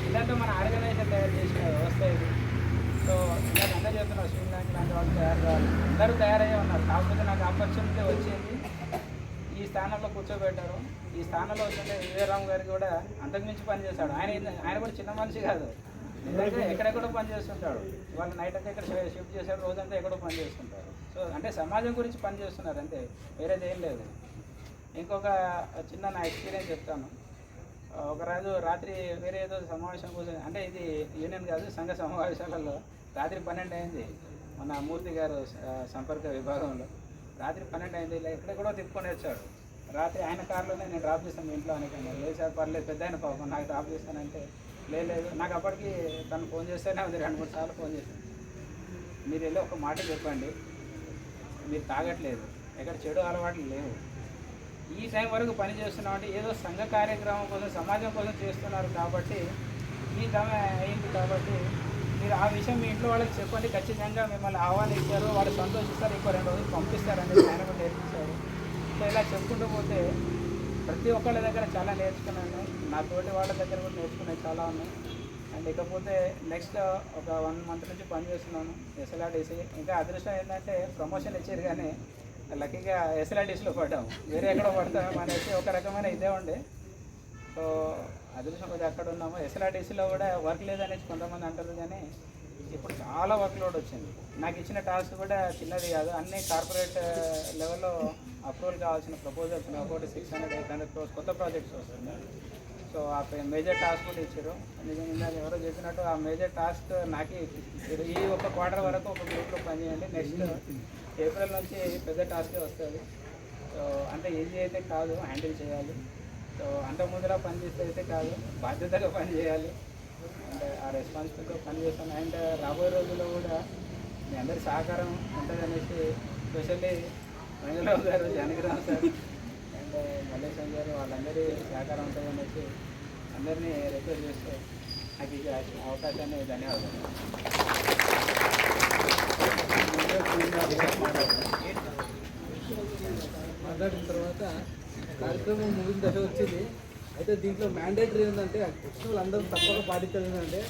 ఇదంతా మన ఆర్గనైజేషన్ తయారు చేసిన వ్యవస్థ ఇది. సో నేను అందరూ చెప్తున్నాను శ్రీలంక లాంటి వాళ్ళు తయారు కావాలి, అందరూ తయారయ్యే ఉన్నారు. కాకపోతే నాకు ఆపర్చునిటీ వచ్చింది, ఈ స్థానంలో కూర్చోబెట్టారు. ఈ స్థానంలో వచ్చింటే విజయరామ్ గారికి కూడా అంతకుమించి పనిచేస్తాడు. ఆయన కూడా చిన్న మనిషి కాదు, ఎందుకంటే ఎక్కడెక్కడో పని చేస్తుంటాడు. ఇవాళ నైట్ అంతా ఇక్కడ షిఫ్ట్ చేశాడు, రోజంతా ఎక్కడో పని చేస్తుంటారు. సో అంటే సమాజం గురించి పని చేస్తున్నారు అంతే, వేరేది ఏం లేదు. ఇంకొక చిన్న నా ఎక్స్పీరియన్స్ చెప్తాను. ఒక రోజు రాత్రి వేరే ఏదో సమావేశం కోసం అంటే ఇది యూనియన్ కాదు సంఘ సమావేశాలలో రాత్రి 12 అయింది. మన మూర్తి గారు సంపర్క విభాగంలో రాత్రి 12 అయింది. ఇలా ఎక్కడెక్కడో తిప్పుకొని వచ్చాడు. రాత్రి ఆయన కారులోనే నేను డ్రాప్ చేస్తాను ఇంట్లో అనుకున్నాను. లేదు సార్ పర్లేదు, పెద్ద ఆయన పాపం నాకు డ్రాప్ చేస్తానంటే లేదు. నాకు అప్పటికి తను ఫోన్ చేస్తేనే ఉంది, 2-3 సార్లు ఫోన్ చేశాను. మీరు వెళ్ళి ఒక మాట చెప్పండి, మీరు తాగట్లేదు, ఎక్కడ చెడు అలవాట్లు లేవు, ఈ టైం వరకు పని చేస్తున్నామంటే ఏదో సంఘ కార్యక్రమం కోసం సమాజం కోసం చేస్తున్నారు కాబట్టి ఈ దమ అయింది. కాబట్టి మీరు ఆ విషయం మీ ఇంట్లో వాళ్ళకి చెప్పండి, ఖచ్చితంగా మిమ్మల్ని ఆహ్వానిస్తారు, వాళ్ళు సంతోషిస్తారు, ఇంకో 2 రోజులు పంపిస్తారనేది ఆయన కూడా నేర్పించారు. సో ఇలా చెప్పుకుంటూ పోతే ప్రతి ఒక్కళ్ళ దగ్గర చాలా నేర్చుకున్నాను. నా తోటి వాళ్ళ దగ్గర కూడా నేర్చుకునేవి చాలా ఉన్నాయి. అండ్ ఇకపోతే నెక్స్ట్ ఒక 1 month నుంచి పనిచేస్తున్నాను SLRDC. ఇంకా అదృష్టం ఏంటంటే ప్రమోషన్ ఇచ్చారు కానీ లక్కీగా SLRDCలో పడ్డాము. వేరే ఎక్కడో పడతామేమో అనేసి ఒక రకమైన ఇదే ఉండే. సో అదృష్టం కొద్దిగా అక్కడ ఉన్నాము. SLRDCలో కూడా వర్క్ లేదనేసి కొంతమంది అంటారు కానీ ఇప్పుడు చాలా వర్క్ లోడ్ వచ్చింది. నాకు ఇచ్చిన టాస్క్ కూడా చిన్నది కాదు, అన్ని కార్పొరేట్ లెవెల్లో అప్రూవల్ కావాల్సిన ప్రపోజల్స్ ఒకటి 600-800 crores కొత్త ప్రాజెక్ట్స్ వస్తుంది. సో ఆ మేజర్ టాస్క్ కూడా ఇచ్చారు. నిజంగా ఎవరో చెప్పినట్టు ఆ మేజర్ టాస్క్ నాకే ఇచ్చారు. ఈ ఒక క్వార్టర్ వరకు ఒక గ్రూప్లో పనిచేయండి, నెక్స్ట్ ఏప్రిల్ నుంచి పెద్ద టాస్కే వస్తుంది. సో అంటే ఈజీ అయితే కాదు, హ్యాండిల్ చేయాలి. సో అంత ముందర పని చేస్తే అయితే కాదు, బాధ్యతగా పని చేయాలి. అంటే ఆ రెస్పాన్సిబిలిటీతో పని చేస్తాను. అండ్ రాబోయే రోజుల్లో కూడా మీ అందరి సహకారం ఉంటుంది అనేసి, స్పెషల్లీ వెంకటరావు గారు, జానకిరామ్ సార్ అండ్ మల్లేశ్వరం గారు వాళ్ళందరి సహకారం ఉంటుంది అనేసి అందరినీ రిక్వెస్ట్ చేస్తూ నాకు ఈ అవకాశాన్ని ధన్యవాదాలు. మాట్లాడిన తర్వాత కార్యక్రమం ముగిన దశ వచ్చింది. అయితే దీంట్లో మ్యాండేటరీ ఏంటంటే వచ్చిన వాళ్ళందరూ తప్పక పాటించాలి. ఏంటంటే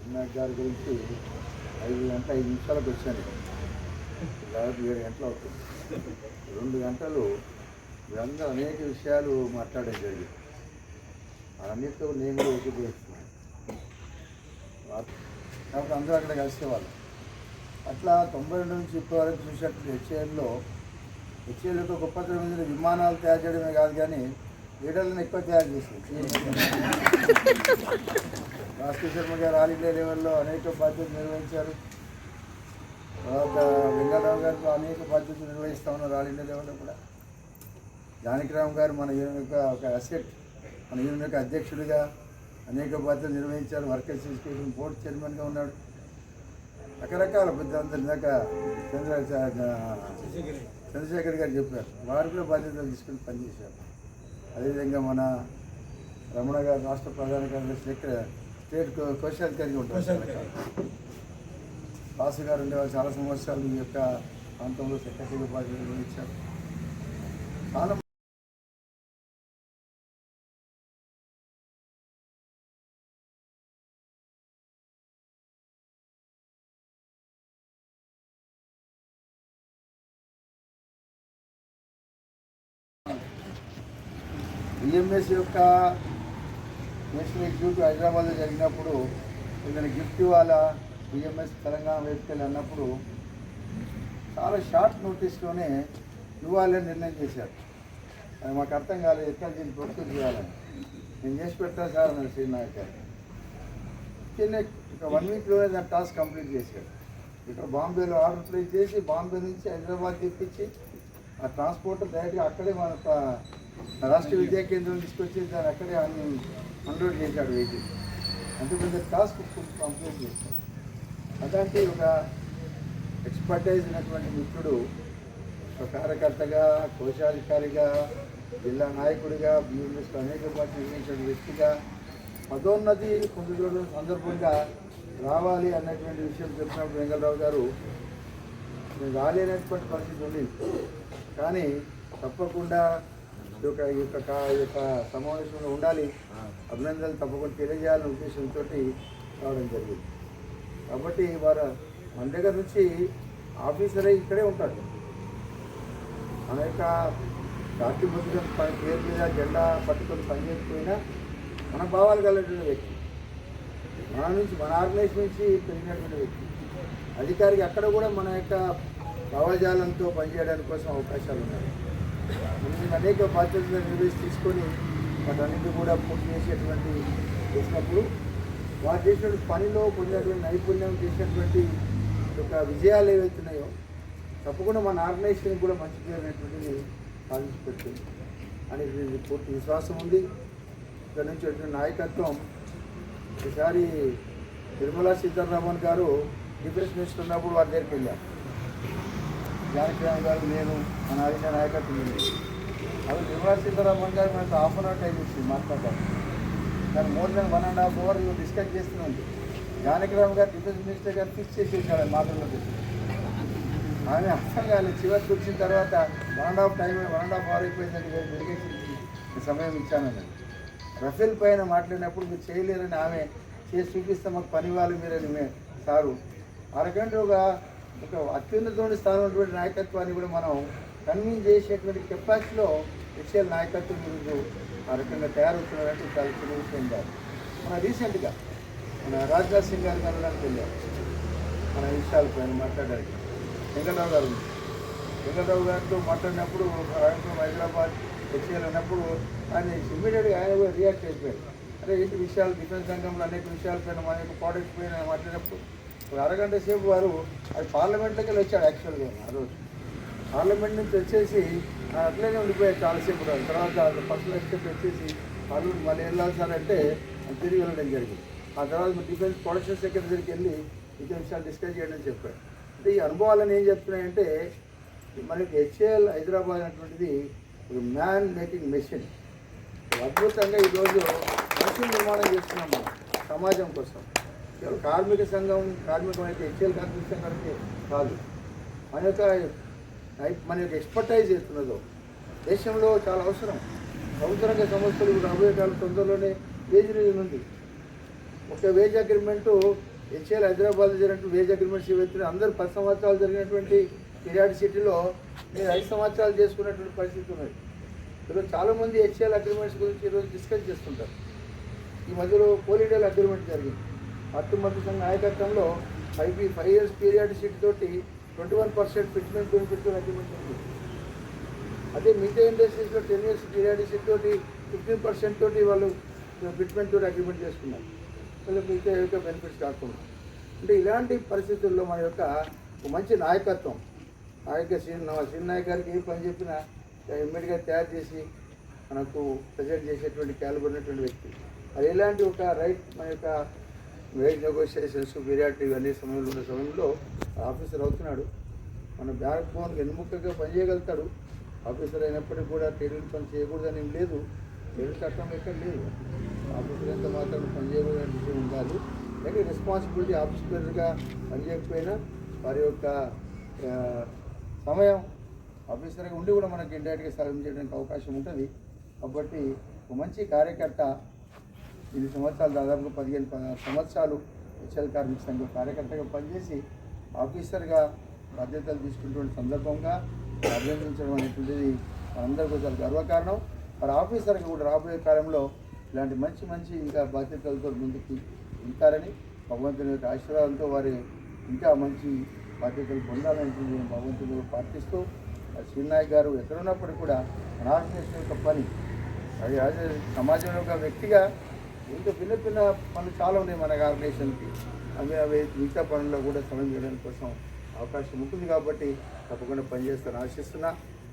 వినాయక్ గారి గురించి 5 నిమిషాలకు వచ్చాను. దాదాపు 7 గంటలు అవుతుంది. 2 గంటలు మీరందరూ అనేక విషయాలు మాట్లాడడం జరిగింది. అన్నిటితో నేను కూడా ఏకీభవిస్తున్నాను. కాబట్టి అందరూ అక్కడ కలిసేవాళ్ళు. అట్లా 92 నుంచి ఇప్పటివరకు చూసినట్టు హెచ్ఏఎల్లో ఒక గొప్పతనం విమానాలు తయారు చేయడమే కాదు కానీ లీడర్లను ఎక్కువ తయారు చేసింది. భాస్కర్ శర్మ గారు ఆల్ ఇండియా లెవెల్లో అనేక బాధ్యతలు నిర్వహించారు. తర్వాత వెంకటరావు గారు అనేక బాధ్యతలు నిర్వహిస్తూ ఉన్నారు ఆల్ ఇండియా లెవెల్లో కూడా. జానకిరామ్ గారు మన యూనియన్ యొక్క ఒక అసెట్, మన యూనియన్ యొక్క అధ్యక్షుడిగా అనేక బాధ్యతలు నిర్వహించారు. వర్కర్స్ ఎడ్యుకేషన్ బోర్డు చైర్మన్గా ఉన్నాడు. రకరకాల పెద్దలందరూ ఇందాక చంద్రశేఖర్ గారు చెప్పారు, వారు కూడా బాధ్యతలు తీసుకుని పనిచేశారు. అదేవిధంగా మన రమణ గారు రాష్ట్ర ప్రధాన కార్యదర్శి స్టేట్ కోశాధికారిగా ఉంటారు. వాసు గారు ఉండేవారు, చాలా సంవత్సరాలు ఈ యొక్క ప్రాంతంలో సెక్రటరీగా బాధ్యతలు నిర్వహించారు. చాలా బిఎంఎస్ యొక్క నేషనల్ ఎగ్జిక్యూటివ్ హైదరాబాద్లో జరిగినప్పుడు ఏదైనా గిఫ్ట్ ఇవ్వాలా బిఎంఎస్ తెలంగాణ వైపుకెళ్ళి అన్నప్పుడు చాలా షార్ట్ నోటీస్లోనే ఇవ్వాలని నిర్ణయం చేశారు. అది మాకు అర్థం కాలేదు, ఎక్కడ దీన్ని ప్రొసీడ్ చేయాలని. నేను చేసి పెట్టాను సార్ అన్నారు శ్రీనాయక్ గారు. ఇక 1 వీక్లోనే దాని టాస్క్ కంప్లీట్ చేశారు. ఇక్కడ బాంబేలో ఆర్డర్ ప్లేస్ చేసి బాంబే నుంచి హైదరాబాద్ తెప్పించి ఆ ట్రాన్స్పోర్ట్ డైరెక్ట్గా అక్కడే మన రాష్ట్రీయ విద్యా కేంద్రం తీసుకొచ్చి దాన్ని అక్కడే అన్లోడ్ చేశాడు వెహికల్. అంత పెద్ద టాస్క్ కంప్లీట్ చేశాడు. అలాంటి ఒక ఎక్స్పర్టైజ్ ఉన్నటువంటి మిత్రుడు ఒక కార్యకర్తగా, కోశాధికారిగా, జిల్లా నాయకుడిగా, బిఎంఎస్ అనేక పార్టీ నిర్వహించిన వ్యక్తిగా పదోన్నతి పొందుతున్న సందర్భంగా రావాలి అన్నటువంటి విషయం చెప్పినప్పుడు వెంకటరావు గారు నేను రాలేనటువంటి పరిస్థితి ఉంది, కానీ తప్పకుండా ఈ యొక్క సమావేశంలో ఉండాలి, అభినందనలు తప్పకుండా తెలియజేయాలనే ఉద్దేశంతో రావడం జరిగింది. కాబట్టి వారు మన దగ్గర నుంచి ఆఫీసరే ఇక్కడే ఉంటాడు. మన యొక్క పార్టీ పత్రిక పేరు మీద జెండా పట్టుకొని పనిచేయకపోయినా మన భావాలు కలిగిన వ్యక్తి. మన ఆర్గనైజేషన్ నుంచి పెరిగినటువంటి వ్యక్తి. అధికారికి అక్కడ కూడా మన యొక్క భావజాలంతో పనిచేయడానికి కోసం అవకాశాలు ఉన్నాయి. నేను అనేక బాధ్యతలు నిర్వహించి వాటన్నిటి కూడా పూర్తి చేసేటువంటి చేసినప్పుడు వారు చేసినటువంటి పనిలో పొందినటువంటి నైపుణ్యం చేసినటువంటి ఒక విజయాలు ఏవైతున్నాయో తప్పకుండా మన ఆర్గనైజేషన్ కూడా మంచి పేరు అనేటువంటిది సాధించిపెడుతుంది అనేది పూర్తి విశ్వాసం ఉంది. ఇక్కడ నుంచి వచ్చిన నాయకత్వం ఒకసారి నిర్మలా సీతారామన్ గారు డిఫెన్స్ మినిస్టర్ ఉన్నప్పుడు వారి దగ్గరికి వెళ్ళారు. జానకిరామ్ గారు, నేను, మన ఆడిన నాయకత్వం ఉంది. అవి నిర్మలా సీతారామన్ గారు మనకు హాఫ్ అన్ అవర్ టైం ఇచ్చింది మాట్లాడతారు. కానీ మోర్ దెన్ 1.5 hours డిస్కస్ చేస్తున్నాండి. జానకిరామ్ గారు డిఫెన్స్ మినిస్టర్ గారు ఫిక్స్ చేసేసారు మాటల్లో పెట్టి. ఆమె అర్థం కాలేదు. చివరికి వచ్చిన తర్వాత 1.5 hour అయిపోయిందండి, మెడికేషన్ సమయం ఇచ్చానని. రఫేల్ పైన మాట్లాడినప్పుడు మీరు చేయలేరని ఆమె చేసి చూపిస్తే మాకు పని వాళ్ళు మీరని సారు అరగంట ఒక అత్యున్నతమైన స్థానం ఉన్నటువంటి నాయకత్వాన్ని కూడా మనం కన్విన్స్ చేసేటువంటి కెపాసిటీలో హెచ్ఎల్ నాయకత్వం గురించి ఆ రకంగా తయారవుతున్నారంటే చాలా చిన్న విషయం కాదు. మన రీసెంట్గా మన రాజ్నాథ్ సింగ్ గారు కలవడానికి వెళ్ళారు. మన విషయాలపైన మాట్లాడడానికి వెంకటరావు గారు వెంకటరావు గారితో మాట్లాడినప్పుడు హైదరాబాద్ హెచ్ఎల్ ఉన్నప్పుడు ఆయన ఇమ్మీడియట్గా ఆయన కూడా రియాక్ట్ అయిపోయారు. అరే ఏంటి విషయాలు డిఫెన్స్ రంగంలో అనేక విషయాలపైన మన యొక్క ప్రోడక్ట్స్ పైన మాట్లాడినప్పుడు అరగంట సేపు వారు అది పార్లమెంట్లోకి వెళ్ళి వచ్చాడు. యాక్చువల్గా ఆ రోజు పార్లమెంట్ నుంచి వచ్చేసి అట్లనే ఉండిపోయాడు చాలాసేపు. తర్వాత పర్సనల్ స్టెప్ వచ్చేసి పార్లమెంట్ మళ్ళీ వెళ్ళాలి సార్ అంటే తిరిగి వెళ్ళడం జరిగింది. ఆ తర్వాత డిఫెన్స్ ప్రొడక్షన్ సెక్రటరీకి వెళ్ళి ఇదే విషయాలు డిస్కస్ చేయడం చెప్పాడు. అంటే ఈ అనుభవాలను ఏం చెప్తున్నాయంటే మనకి హెచ్ఏఎల్ హైదరాబాద్ అనేటువంటిది ఒక మ్యాన్ మేకింగ్ మెషిన్. అద్భుతంగా ఈరోజు మెషిన్ నిర్మాణం చేస్తున్నాం మనం సమాజం కోసం. కేవలం కార్మిక సంఘం కార్మికమైతే హెచ్ఏఎల్ కార్మిక సంఘం అంటే కాదు, మన యొక్క ఎక్స్పర్టైజ్ చేస్తున్నదో దేశంలో చాలా అవసరం. ప్రభుత్వ రంగ సంస్థలు రాబోయే కాలం తొందరలోనే వేజ్ రివ్యూ ఉంది. ఒక వేజ్ అగ్రిమెంటు హెచ్ఏఎల్ హైదరాబాద్ జరిగినట్టు వేజ్ అగ్రిమెంట్స్ ఏవైతే అందరూ 10 సంవత్సరాలు జరిగినటువంటి పీరియాడిసిటీలో నేను 5 సంవత్సరాలు చేసుకున్నటువంటి పరిస్థితి ఉన్నది. ఈరోజు చాలామంది హెచ్ఏఎల్ అగ్రిమెంట్స్ గురించి ఈరోజు డిస్కస్ చేస్తుంటారు. ఈ మధ్యలో పోలిడల్ అగ్రిమెంట్ జరిగింది. అట్టుమంత్రి సంఘ నాయకత్వంలో 5 years పీరియాడిసిటీ తోటి 21% ఫిట్మెంట్ బెనిఫిట్ అగ్రిమెంట్ ఉంది. అదే మిగతా ఇండస్ట్రీస్లో 10 years పీరియాడిసిటీ తోటి 15% తోటి వాళ్ళు ఫిట్మెంట్ తోటి అగ్రిమెంట్ చేసుకున్నారు. అసలు మిగతా యొక్క బెనిఫిట్స్ కాకుండా. అంటే ఇలాంటి పరిస్థితుల్లో మన యొక్క మంచి నాయకత్వం శ్రీనాయక్ గారికి ఏ పని చెప్పినా ఇమ్మీడియట్గా తయారు చేసి మనకు ప్రజెంట్ చేసేటువంటి క్యాలిబర్ ఉన్నటువంటి వ్యక్తి. అది ఎలాంటి ఒక రైట్ మన యొక్క వేజ్ నెగోషియేషన్స్ పీరియాడిటీ అనే సమయంలో ఉన్న సమయంలో ఆఫీసర్ అవుతున్నాడు. మన బ్యాక్ బోన్ వెన్నుముక్కగా పనిచేయగలుగుతాడు. ఆఫీసర్ అయినప్పటికీ కూడా టెరిటరీ పని చేయకూడదని ఏం లేదు. టెరిటరీ చట్టం ఎక్కడ లేదు. ఆఫీసర్ ఎంత మాత్రం పనిచేయకూడదని విషయం ఉండాలి. కానీ రెస్పాన్సిబిలిటీ ఆఫీసర్గా పనిచేయకపోయినా వారి యొక్క సమయం ఆఫీసర్గా ఉండి కూడా మనకి ఇండైరెక్ట్గా సహాయం చేయడానికి అవకాశం ఉంటుంది. కాబట్టి ఒక మంచి కార్యకర్త 8 సంవత్సరాలు దాదాపుగా 15 సంవత్సరాలు హెచ్ఎల్ కార్మిక సంఘం కార్యకర్తగా పనిచేసి ఆఫీసర్గా బాధ్యతలు తీసుకున్నటువంటి సందర్భంగా అభినందించడం అనేటువంటిది మనందరికీ చాలా గర్వకారణం. మరి ఆఫీసర్గా కూడా రాబోయే కాలంలో ఇలాంటి మంచి ఇంకా బాధ్యతలతో ముందుకు ఉంటారని భగవంతుని యొక్క ఆశీర్వాదంతో వారి ఇంకా మంచి బాధ్యతలు పొందాలనేటువంటి భగవంతుని ప్రార్థిస్తూ శ్రీనాయక్ గారు ఎక్కడున్నప్పటికీ కూడా మన ఆర్గనైజేషన్ యొక్క పని అది సమాజంలో ఒక వ్యక్తిగా ఇంకా భిన్న పనులు చాలా ఉన్నాయి మన ఆర్గనైజేషన్కి. అవి మిగతా పనుల్లో కూడా సమయం చేయడానికి కోసం అవకాశం ఉంటుంది. కాబట్టి తప్పకుండా పనిచేస్తారని ఆశిస్తున్నా.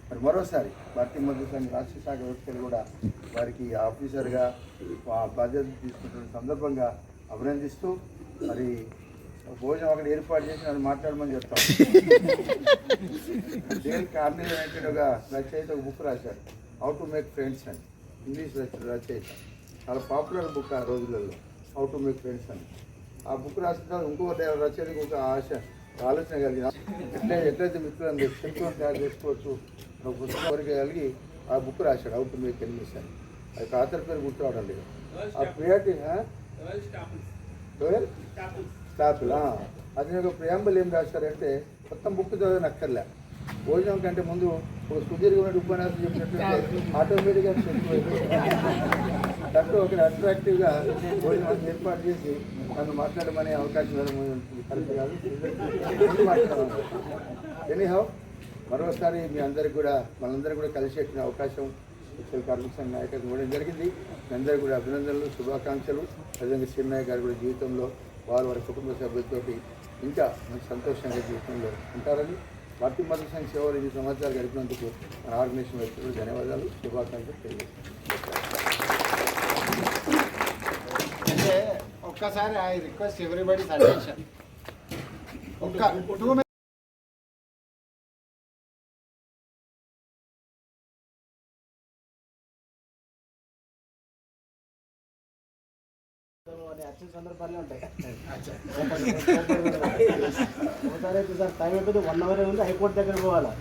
మరి మరోసారి భారతీయ మజ్దూర్ సంఘ రాష్ట్ర శాఖ వ్యక్తులు కూడా వారికి ఆఫీసర్గా బాధ్యత తీసుకుంటున్న సందర్భంగా అభినందిస్తూ మరి భోజనం అక్కడ ఏర్పాటు చేసి నన్ను మాట్లాడమని చెప్తాను. దేనికి ఆర్గనైజేషన్ ఒక రచయిత ఒక బుక్ రాశారు, హౌ టు మేక్ ఫ్రెండ్స్ అని. ఇంగ్లీష్ రచయిత, చాలా పాపులర్ బుక్ ఆ రోజులలో, హౌ టు మేక్ ఫ్రెండ్స్ అని. ఆ బుక్ రాసిన తర్వాత ఇంకో రచయితకు ఒక ఆలోచన కలిగింది, ఎట్లయితే మిత్రులను శక్తులను తయారు చేసుకోవచ్చు ఒక పుస్తకం కోరిక కలిగి ఆ బుక్ రాశాడు, హౌ టు మేక్ ఎనిమీస్ అని. అది ఆథర్ పేరు గుర్తురావడం లేదు. ఆ ప్రియారిటీ స్టాపుల్ అది ఒక ప్రియాంబుల్ ఏం రాశారంటే మొత్తం బుక్ చదవని అక్కర్లే, భోజనం కంటే ముందు ఒక సుదీర్ఘమైన ఉపన్యాసం చెప్పినట్టు ఆటోమేటిక్గా దాంట్లో ఒక అట్రాక్టివ్గా భోజనం ఏర్పాటు చేసి నన్ను మాట్లాడమనే అవకాశం కరెక్ట్ కాదు. ఎనీహౌ మరోసారి మీ అందరికి కూడా మనందరికీ కూడా కలిసి పెట్టిన అవకాశం ఉద్యోగ కార్మిక సంఘ నాయకత్వం ఇవ్వడం జరిగింది. మీ అందరికీ కూడా అభినందనలు, శుభాకాంక్షలు. అదేవిధంగా సీఎంఐ గారు కూడా జీవితంలో వారి కుటుంబ సభ్యులతోటి ఇంకా మంచి సంతోషంగా జీవితంలో ఉంటారని, భారతీయ మత సంఘ సేవలు ఈ సంవత్సరాలు గడిపినందుకు మన ఆర్గనైజేషన్ వ్యక్తులు ధన్యవాదాలు, శుభాకాంక్షలు తెలియజేస్తాను. అంటే ఒక్కసారి ఐ రిక్వెస్ట్ ఎవ్రీబడీస్ అటెన్షన్. ఒక్క 2 minutes యాక్షన్ సందర్భాలే ఉంటాయి. ఒకసారి అయితే సార్ టైం అయిపోతే 1 hour ఉంది, హైకోర్టు దగ్గర పోవాలా.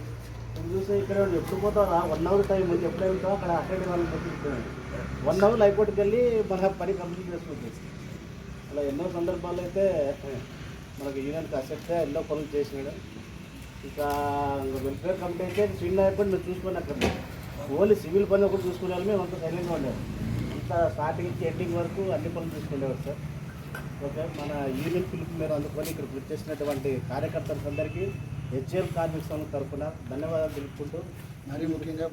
నేను చూస్తే ఇక్కడ ఎప్పుడు పోతారా 1 hour టైం ఉంది, ఎప్పుడు వెళ్తావు అక్కడ అటెండ్ వాళ్ళని పెట్టిస్తున్నాను. 1 hour హైకోర్టుకి వెళ్ళి మన పని కంప్లీట్ చేసుకుంటుంది. అలా ఎన్నో సందర్భాలు అయితే మనకు యూనియన్కి అసెప్టే ఎన్నో పనులు చేసినాడు. ఇక వెల్ఫేర్ కమిటీ అయితే చిన్న అయిపోయి మీరు చూసుకొని అక్కడ ఓన్లీ సివిల్ పని ఒకటి చూసుకునే వాళ్ళు మేము అంత సైలెంట్గా ఉండేది. అంతా స్టార్టింగ్ నుంచి ఎండింగ్ వరకు అన్ని పనులు చూసుకునేవారు సార్. ఓకే, మన యూనియన్ పిలుపు మీరు అందుకొని ఇక్కడ కృషి చేసినటువంటి కార్యకర్తలందరికీ హెచ్ఎల్ కార్మిక సంఘం తరఫున ధన్యవాదాలు తెలుపుకుంటూ మరీ ముఖ్యంగా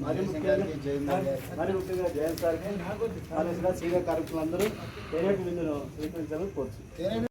జయంత్ సార్కి, సీనియర్ కార్మికులందరూ పేరెంట్ విందును స్వీకరించాలని కోరుచున్నాను.